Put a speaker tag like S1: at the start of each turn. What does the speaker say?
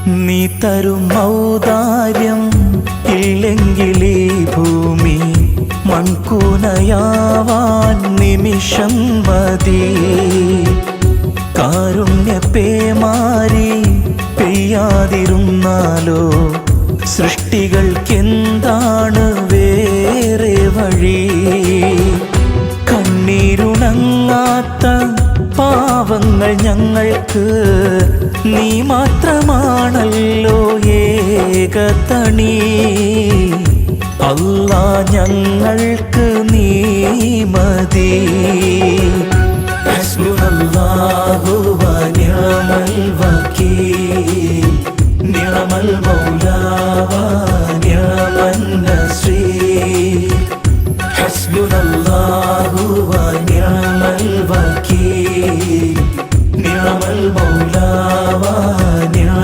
S1: നീ തരും ഔദാര്യം ഇല്ലെങ്കിലേ ഭൂമി മൺകൂനയാവാൻ നിമിഷം മതി. കാരുണ്യ പേമാരി പെയ്യാതിരുന്നാലോ സൃഷ്ടികൾക്കെന്താണ് വേറെ വഴി? കണ്ണീരുണങ്ങാത്ത പാവങ്ങൾ ഞങ്ങൾക്ക് നീ മാത്രമാണല്ലോ ഏകതണി. അല്ലാ ഞങ്ങൾക്ക് നീ മതി. ഹസ്ബുനല്ലാഹു വ നിഅമൽ വകീൽ, നിഅമൽ മൗല